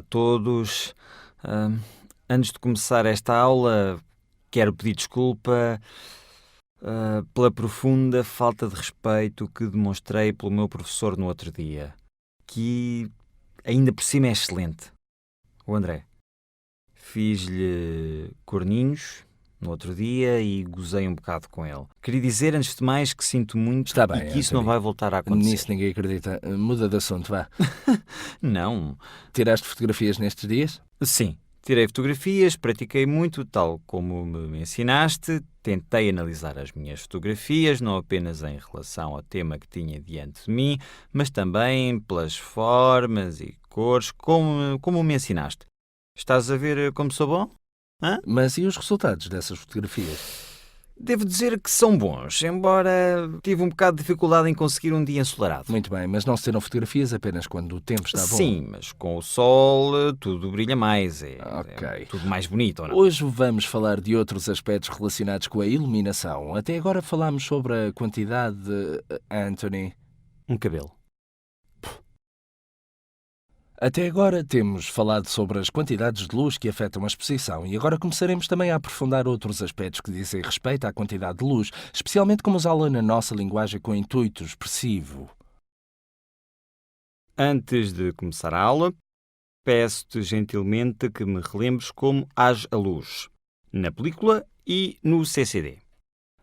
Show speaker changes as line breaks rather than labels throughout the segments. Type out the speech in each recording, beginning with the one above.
todos. Ah, Antes de começar esta aula, quero pedir desculpa pela profunda falta de respeito que demonstrei pelo meu professor no outro dia, que ainda por cima é excelente, o André. Fiz-lhe corninhos no outro dia e gozei um bocado com ele. Queria dizer, antes de mais, que sinto muito
Está bem,
e que isso não
Anthony.
vai voltar a acontecer.
Nisso ninguém acredita. Muda de assunto, vá.
Não.
Tiraste fotografias nestes dias?
Sim, tirei fotografias, pratiquei muito, tal como me ensinaste. Tentei analisar as minhas fotografias, não apenas em relação ao tema que tinha diante de mim, mas também pelas formas e cores, como me ensinaste. Estás a ver como sou bom? Hã?
Mas e os resultados dessas fotografias?
Devo dizer que são bons, embora tive um bocado de dificuldade em conseguir um dia ensolarado.
Muito bem, mas não se tiram fotografias apenas quando o tempo está bom.
Sim, mas com o sol tudo brilha mais,
Ok.
é tudo mais bonito, ou não?
Hoje vamos falar de outros aspectos relacionados com a iluminação. Até agora falámos sobre a quantidade de... Anthony.
Um cabelo.
Até agora temos falado sobre as quantidades de luz que afetam a exposição e agora começaremos também a aprofundar outros aspectos que dizem respeito à quantidade de luz, especialmente como usá-la na nossa linguagem com intuito expressivo.
Antes de começar a aula, peço-te gentilmente que me relembres como age a luz, na película e no CCD.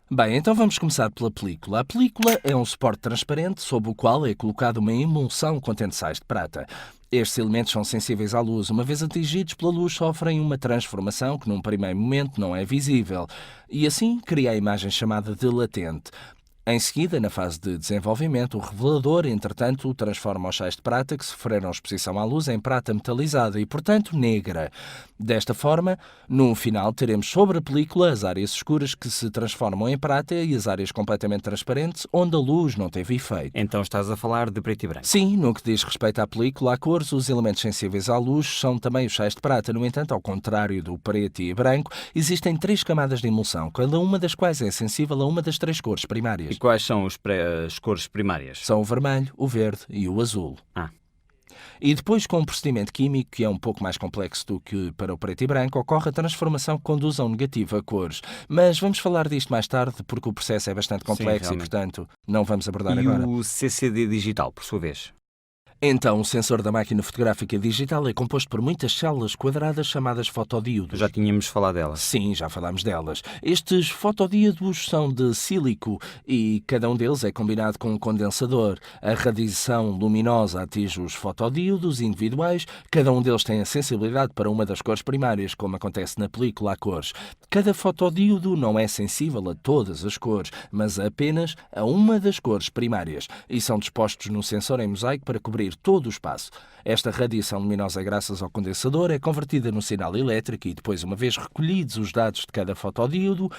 Bem, então vamos começar pela película. A película é um suporte transparente sobre o qual é colocada uma emulsão contendo sais de prata. Estes elementos são sensíveis à luz. Uma vez atingidos pela luz, sofrem uma transformação que num primeiro momento não é visível. E assim cria a imagem chamada de latente. Em seguida, na fase de desenvolvimento, o revelador, entretanto, transforma os sais de prata que sofreram exposição à luz em prata metalizada e, portanto, negra. Desta forma, no final, teremos sobre a película as áreas escuras que se transformam em prata e as áreas completamente transparentes onde a luz não teve efeito.
Então estás a falar de preto e branco.
Sim, no que diz respeito à película, a cores, os elementos sensíveis à luz são também os sais de prata. No entanto, ao contrário do preto e branco, existem 3 camadas de emulsão, cada uma das quais é sensível a uma das 3 cores primárias.
E quais são as cores primárias?
São o vermelho, o verde e o azul. E depois, com um procedimento químico que é um pouco mais complexo do que para o preto e branco, ocorre a transformação que conduz a um negativo a cores. Mas vamos falar disto mais tarde, porque o processo é bastante complexo e,
realmente.
portanto, não vamos abordar
E
agora.
o CCD digital, por sua vez?
Então, o sensor da máquina fotográfica digital é composto por muitas células quadradas chamadas fotodíodos.
Já tínhamos falado delas.
Sim, já falámos delas. Estes fotodíodos são de sílico e cada um deles é combinado com um condensador. A radiação luminosa atinge os fotodíodos individuais, cada um deles tem a sensibilidade para uma das cores primárias, como acontece na película a cores. Cada fotodíodo não é sensível a todas as cores, mas apenas a uma das cores primárias, e são dispostos no sensor em mosaico para cobrir todo o espaço. Esta radiação luminosa, graças ao condensador, é convertida no sinal elétrico e depois, uma vez recolhidos os dados de cada fotodíodo,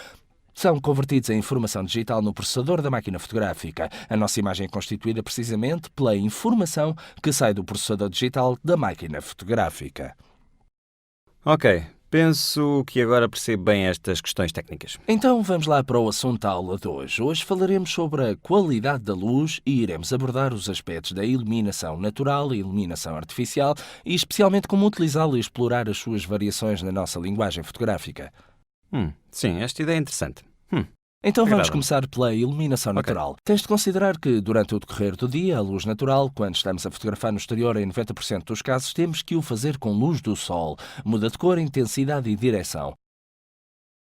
são convertidos em informação digital no processador da máquina fotográfica. A nossa imagem é constituída precisamente pela informação que sai do processador digital da máquina fotográfica.
Ok, penso que agora percebo bem estas questões técnicas.
Então vamos lá para o assunto da aula de hoje. Hoje falaremos sobre a qualidade da luz e iremos abordar os aspectos da iluminação natural e iluminação artificial e especialmente como utilizá-la e explorar as suas variações na nossa linguagem fotográfica.
Sim, esta ideia é interessante.
Então vamos
Agrada-me.
começar pela iluminação natural. Tens de considerar que, durante o decorrer do dia, a luz natural, quando estamos a fotografar no exterior, em 90% dos casos, temos que o fazer com luz do sol. Muda de cor, intensidade e direção.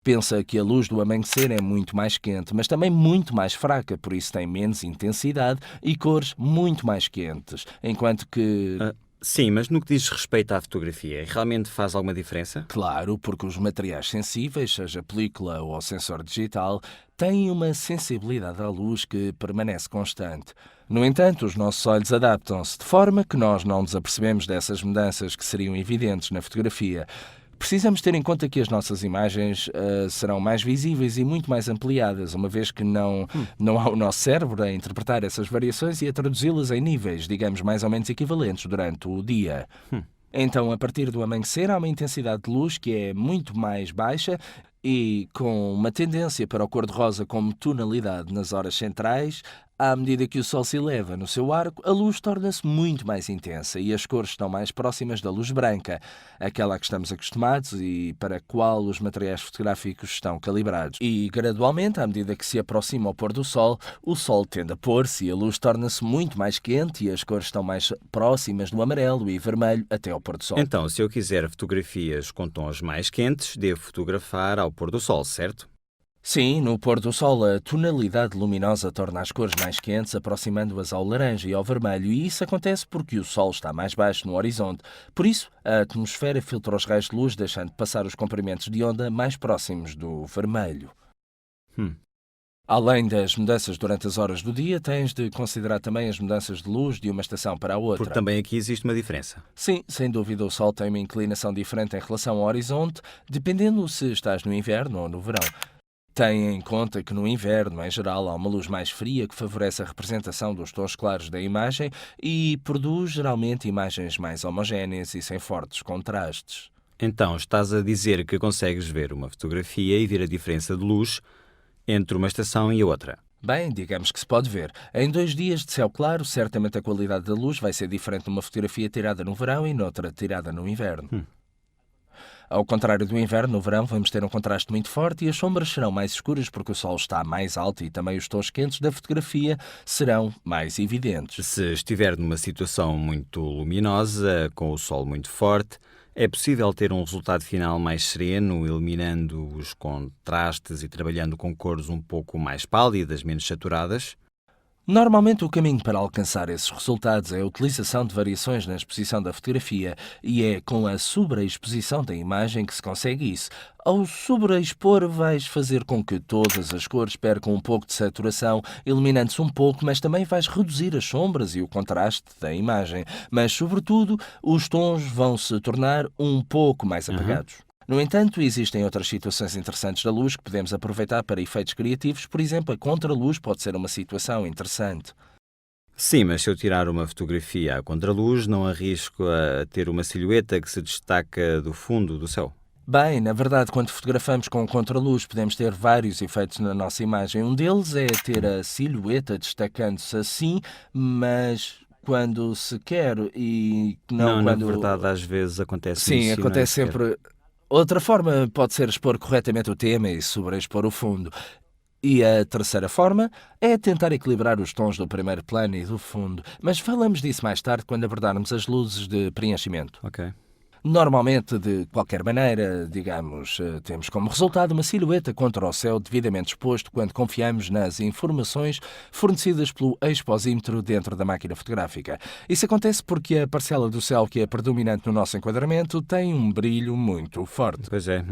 Pensa que a luz do amanhecer é muito mais quente, mas também muito mais fraca, por isso tem menos intensidade e cores muito mais quentes, enquanto que...
Sim, mas no que diz respeito à fotografia, realmente faz alguma diferença?
Claro, porque os materiais sensíveis, seja película ou sensor digital, têm uma sensibilidade à luz que permanece constante. No entanto, os nossos olhos adaptam-se de forma que nós não nos apercebemos dessas mudanças que seriam evidentes na fotografia. Precisamos ter em conta que as nossas imagens serão mais visíveis e muito mais ampliadas, uma vez que não há o nosso cérebro a interpretar essas variações e a traduzi-las em níveis, digamos, mais ou menos equivalentes durante o dia. Então, a partir do amanhecer, há uma intensidade de luz que é muito mais baixa e com uma tendência para o cor-de-rosa como tonalidade nas horas centrais, À medida que o Sol se eleva no seu arco, a luz torna-se muito mais intensa e as cores estão mais próximas da luz branca, aquela a que estamos acostumados e para a qual os materiais fotográficos estão calibrados. E, gradualmente, à medida que se aproxima ao pôr do Sol, o Sol tende a pôr-se e a luz torna-se muito mais quente e as cores estão mais próximas do amarelo e vermelho até ao pôr do Sol.
Então, se eu quiser fotografias com tons mais quentes, devo fotografar ao pôr do sol, certo?
Sim, no pôr do sol a tonalidade luminosa torna as cores mais quentes, aproximando-as ao laranja e ao vermelho, e isso acontece porque o sol está mais baixo no horizonte. Por isso, a atmosfera filtra os raios de luz, deixando passar os comprimentos de onda mais próximos do vermelho. Além das mudanças durante as horas do dia, tens de considerar também as mudanças de luz de uma estação para a outra.
Porque também aqui existe uma diferença.
Sim, sem dúvida o Sol tem uma inclinação diferente em relação ao horizonte, dependendo se estás no inverno ou no verão. Tenha em conta que no inverno, em geral, há uma luz mais fria que favorece a representação dos tons claros da imagem e produz geralmente imagens mais homogéneas e sem fortes contrastes.
Então, estás a dizer que consegues ver uma fotografia e ver a diferença de luz entre uma estação e a outra.
Bem, digamos que se pode ver. Em 2 dias de céu claro, certamente a qualidade da luz vai ser diferente numa fotografia tirada no verão e noutra tirada no inverno. Ao contrário do inverno, no verão vamos ter um contraste muito forte e as sombras serão mais escuras porque o sol está mais alto e também os tons quentes da fotografia serão mais evidentes.
Se estiver numa situação muito luminosa, com o sol muito forte, é possível ter um resultado final mais sereno, eliminando os contrastes e trabalhando com cores um pouco mais pálidas, menos saturadas?
Normalmente o caminho para alcançar esses resultados é a utilização de variações na exposição da fotografia e é com a sobreexposição da imagem que se consegue isso. Ao sobreexpor vais fazer com que todas as cores percam um pouco de saturação, eliminando-se um pouco, mas também vais reduzir as sombras e o contraste da imagem. Mas, sobretudo, os tons vão se tornar um pouco mais apagados. No entanto, existem outras situações interessantes da luz que podemos aproveitar para efeitos criativos. Por exemplo, a contraluz pode ser uma situação interessante.
Sim, mas se eu tirar uma fotografia à contraluz, não arrisco a ter uma silhueta que se destaca do fundo do céu.
Bem, na verdade, quando fotografamos com contraluz, podemos ter vários efeitos na nossa imagem. Um deles é ter a silhueta destacando-se assim, mas quando se quer e não
Na
quando...
verdade, às vezes acontece
Sim,
isso e não é
acontece
sequer.
sempre. Outra forma pode ser expor corretamente o tema e sobreexpor o fundo. E a terceira forma é tentar equilibrar os tons do primeiro plano e do fundo. Mas falamos disso mais tarde quando abordarmos as luzes de preenchimento.
Ok.
Normalmente, de qualquer maneira, digamos, temos como resultado uma silhueta contra o céu devidamente exposto quando confiamos nas informações fornecidas pelo exposímetro dentro da máquina fotográfica. Isso acontece porque a parcela do céu que é predominante no nosso enquadramento tem um brilho muito forte.
Pois é.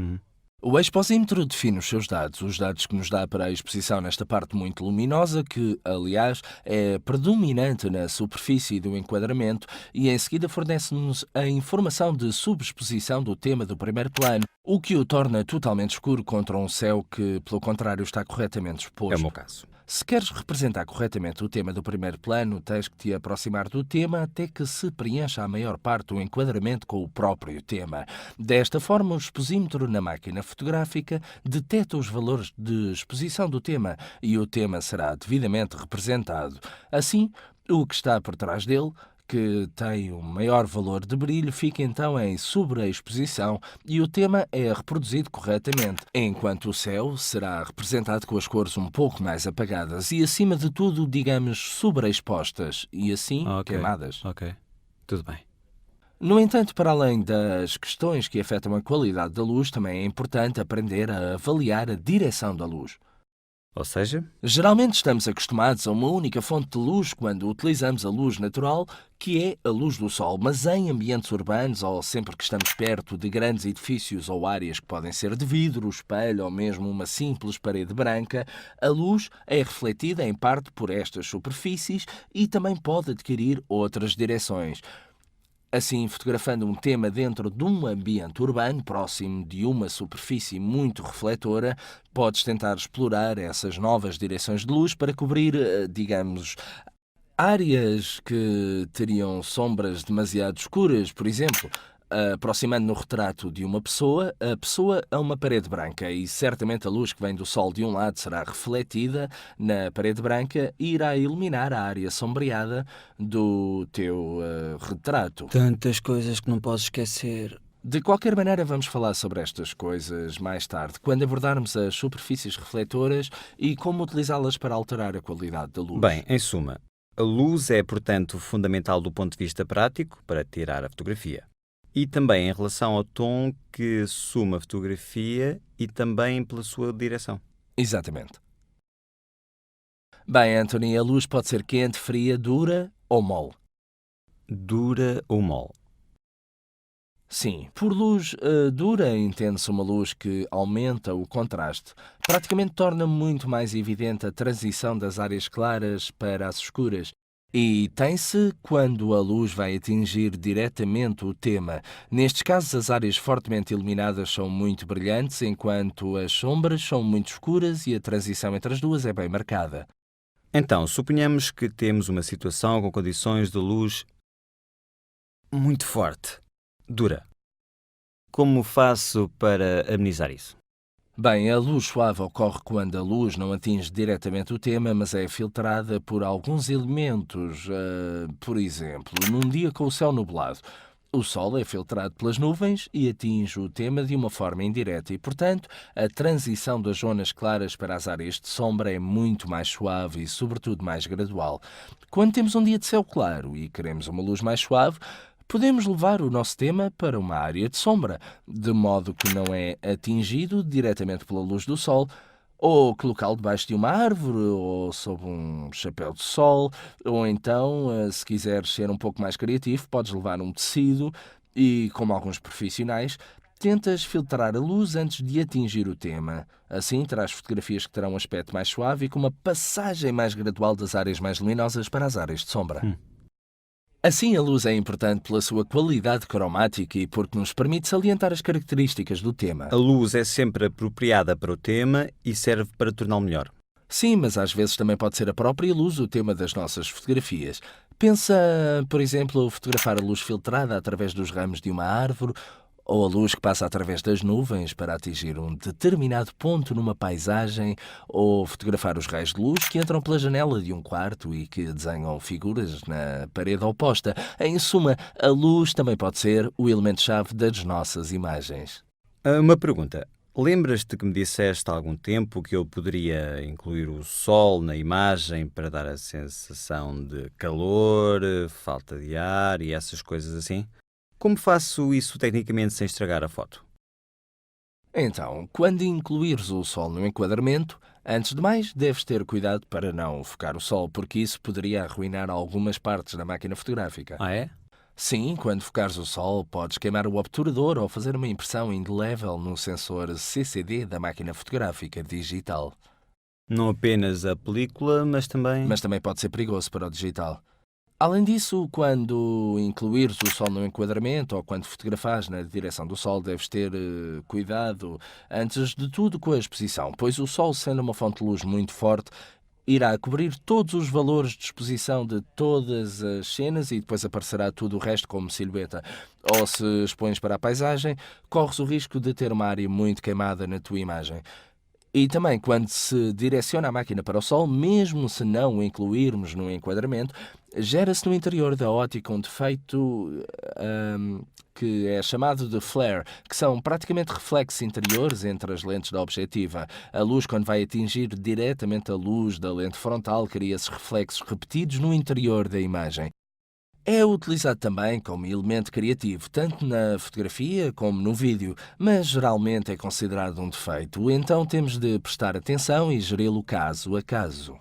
O exposímetro define os seus dados, os dados que nos dá para a exposição nesta parte muito luminosa, que, aliás, é predominante na superfície do enquadramento, e em seguida fornece-nos a informação de subexposição do tema do primeiro plano, o que o torna totalmente escuro contra um céu que, pelo contrário, está corretamente exposto.
É o meu caso.
Se queres representar corretamente o tema do primeiro plano, tens que te aproximar do tema até que se preencha a maior parte do enquadramento com o próprio tema. Desta forma, o exposímetro na máquina fotográfica detecta os valores de exposição do tema e o tema será devidamente representado. Assim, o que está por trás dele, que tem um maior valor de brilho, fica então em sobreexposição e o tema é reproduzido corretamente, enquanto o céu será representado com as cores um pouco mais apagadas e, acima de tudo, digamos, sobreexpostas e assim queimadas.
Ok. Tudo bem.
No entanto, para além das questões que afetam a qualidade da luz, também é importante aprender a avaliar a direção da luz.
Ou seja,
Geralmente estamos acostumados a uma única fonte de luz quando utilizamos a luz natural, que é a luz do sol, mas em ambientes urbanos ou sempre que estamos perto de grandes edifícios ou áreas que podem ser de vidro, espelho ou mesmo uma simples parede branca, a luz é refletida em parte por estas superfícies e também pode adquirir outras direções. Assim, fotografando um tema dentro de um ambiente urbano, próximo de uma superfície muito refletora, podes tentar explorar essas novas direções de luz para cobrir, digamos, áreas que teriam sombras demasiado escuras, por exemplo. Aproximando no retrato de uma pessoa, a pessoa a uma parede branca e certamente a luz que vem do sol de um lado será refletida na parede branca e irá iluminar a área sombreada do teu retrato.
Tantas coisas que não posso esquecer.
De qualquer maneira, vamos falar sobre estas coisas mais tarde, quando abordarmos as superfícies refletoras e como utilizá-las para alterar a qualidade da luz.
Bem, em suma, a luz é, portanto, fundamental do ponto de vista prático para tirar a fotografia. E também em relação ao tom que assume a fotografia e também pela sua direção.
Exatamente. Bem, Anthony, a luz pode ser quente, fria, dura ou mole?
Dura ou mole?
Sim, por luz dura entende-se uma luz que aumenta o contraste, praticamente torna muito mais evidente a transição das áreas claras para as escuras. E tem-se quando a luz vai atingir diretamente o tema. Nestes casos, as áreas fortemente iluminadas são muito brilhantes, enquanto as sombras são muito escuras e a transição entre as duas é bem marcada.
Então, suponhamos que temos uma situação com condições de luz muito forte, dura. Como faço para amenizar isso?
Bem, a luz suave ocorre quando a luz não atinge diretamente o tema, mas é filtrada por alguns elementos. Por exemplo, num dia com o céu nublado, o sol é filtrado pelas nuvens e atinge o tema de uma forma indireta e, portanto, a transição das zonas claras para as áreas de sombra é muito mais suave e, sobretudo, mais gradual. Quando temos um dia de céu claro e queremos uma luz mais suave, podemos levar o nosso tema para uma área de sombra, de modo que não é atingido diretamente pela luz do sol, ou colocá-lo debaixo de uma árvore, ou sob um chapéu de sol, ou então, se quiseres ser um pouco mais criativo, podes levar um tecido e, como alguns profissionais, tentas filtrar a luz antes de atingir o tema. Assim, terás fotografias que terão um aspecto mais suave e com uma passagem mais gradual das áreas mais luminosas para as áreas de sombra. Assim, a luz é importante pela sua qualidade cromática e porque nos permite salientar as características do tema.
A luz é sempre apropriada para o tema e serve para torná-lo melhor.
Sim, mas às vezes também pode ser a própria luz o tema das nossas fotografias. Pensa, por exemplo, fotografar a luz filtrada através dos ramos de uma árvore ou a luz que passa através das nuvens para atingir um determinado ponto numa paisagem, ou fotografar os raios de luz que entram pela janela de um quarto e que desenham figuras na parede oposta. Em suma, a luz também pode ser o elemento-chave das nossas imagens.
Uma pergunta. Lembras-te que me disseste há algum tempo que eu poderia incluir o sol na imagem para dar a sensação de calor, falta de ar e essas coisas assim? Como faço isso tecnicamente sem estragar a foto?
Então, quando incluires o sol no enquadramento, antes de mais, deves ter cuidado para não focar o sol, porque isso poderia arruinar algumas partes da máquina fotográfica.
Ah, é?
Sim, quando focares o sol, podes queimar o obturador ou fazer uma impressão indelével no sensor CCD da máquina fotográfica digital.
Não apenas a película, mas também...
Mas também pode ser perigoso para o digital. Além disso, quando incluires o sol no enquadramento ou quando fotografares na direção do sol, deves ter cuidado, antes de tudo, com a exposição, pois o sol, sendo uma fonte de luz muito forte, irá cobrir todos os valores de exposição de todas as cenas e depois aparecerá tudo o resto como silhueta. Ou se expões para a paisagem, corres o risco de ter uma área muito queimada na tua imagem. E também, quando se direciona a máquina para o sol, mesmo se não o incluirmos no enquadramento, gera-se no interior da ótica um defeito que é chamado de flare, que são praticamente reflexos interiores entre as lentes da objetiva. A luz, quando vai atingir diretamente a luz da lente frontal, cria esses reflexos repetidos no interior da imagem. É utilizado também como elemento criativo, tanto na fotografia como no vídeo, mas geralmente é considerado um defeito, então temos de prestar atenção e geri-lo caso a caso.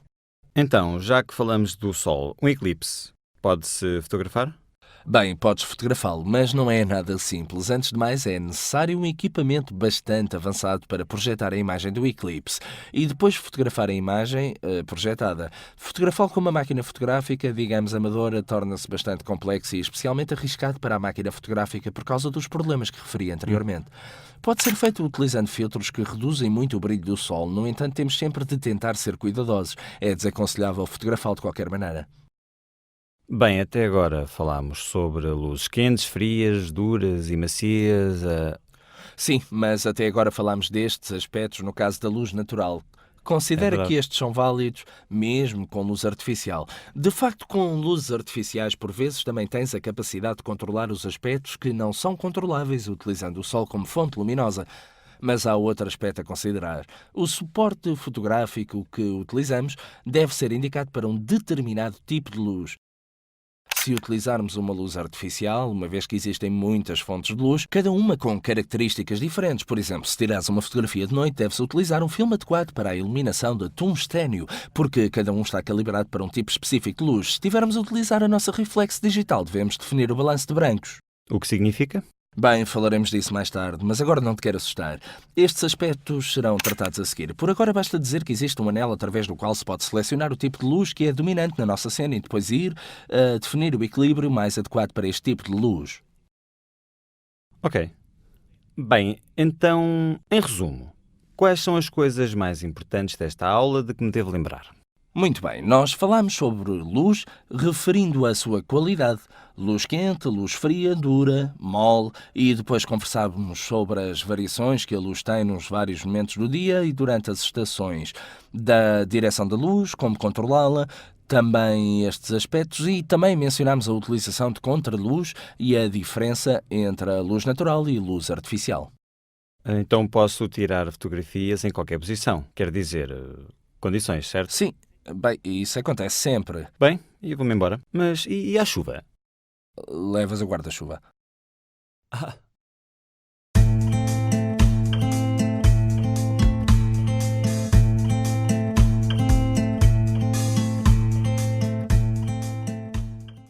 Então, já que falamos do Sol, um eclipse, pode-se fotografar?
Bem, podes fotografá-lo, mas não é nada simples. Antes de mais, é necessário um equipamento bastante avançado para projetar a imagem do eclipse e depois fotografar a imagem projetada. Fotografá-lo com uma máquina fotográfica, digamos, amadora, torna-se bastante complexo e especialmente arriscado para a máquina fotográfica por causa dos problemas que referi anteriormente. Pode ser feito utilizando filtros que reduzem muito o brilho do sol, no entanto, temos sempre de tentar ser cuidadosos. É desaconselhável fotografá-lo de qualquer maneira.
Bem, até agora falámos sobre luzes quentes, frias, duras e macias.
Sim, mas até agora falámos destes aspectos no caso da luz natural.
É
Considera que
verdade.
estes são válidos mesmo com luz artificial. De facto, com luzes artificiais, por vezes, também tens a capacidade de controlar os aspectos que não são controláveis utilizando o sol como fonte luminosa. Mas há outro aspecto a considerar. O suporte fotográfico que utilizamos deve ser indicado para um determinado tipo de luz. Se utilizarmos uma luz artificial, uma vez que existem muitas fontes de luz, cada uma com características diferentes. Por exemplo, se tirares uma fotografia de noite, deve-se utilizar um filme adequado para a iluminação de tungstênio, porque cada um está calibrado para um tipo específico de luz. Se estivermos a utilizar a nossa reflexo digital, devemos definir o balanço de brancos.
O que significa?
Bem, falaremos disso mais tarde, mas agora não te quero assustar. Estes aspectos serão tratados a seguir. Por agora basta dizer que existe um anel através do qual se pode selecionar o tipo de luz que é dominante na nossa cena e depois ir a definir o equilíbrio mais adequado para este tipo de luz.
Ok. Bem, então, em resumo, quais são as coisas mais importantes desta aula de que me devo lembrar?
Muito bem, nós falámos sobre luz referindo a sua qualidade. Luz quente, luz fria, dura, mole, e depois conversávamos sobre as variações que a luz tem nos vários momentos do dia e durante as estações, da direção da luz, como controlá-la, também estes aspectos, e também mencionámos a utilização de contraluz e a diferença entre a luz natural e luz artificial.
Então posso tirar fotografias em qualquer posição, quer dizer, condições, certo?
Sim, bem, isso acontece sempre.
Bem, e vou-me embora. Mas e a chuva?
Levas o guarda-chuva.
Ah,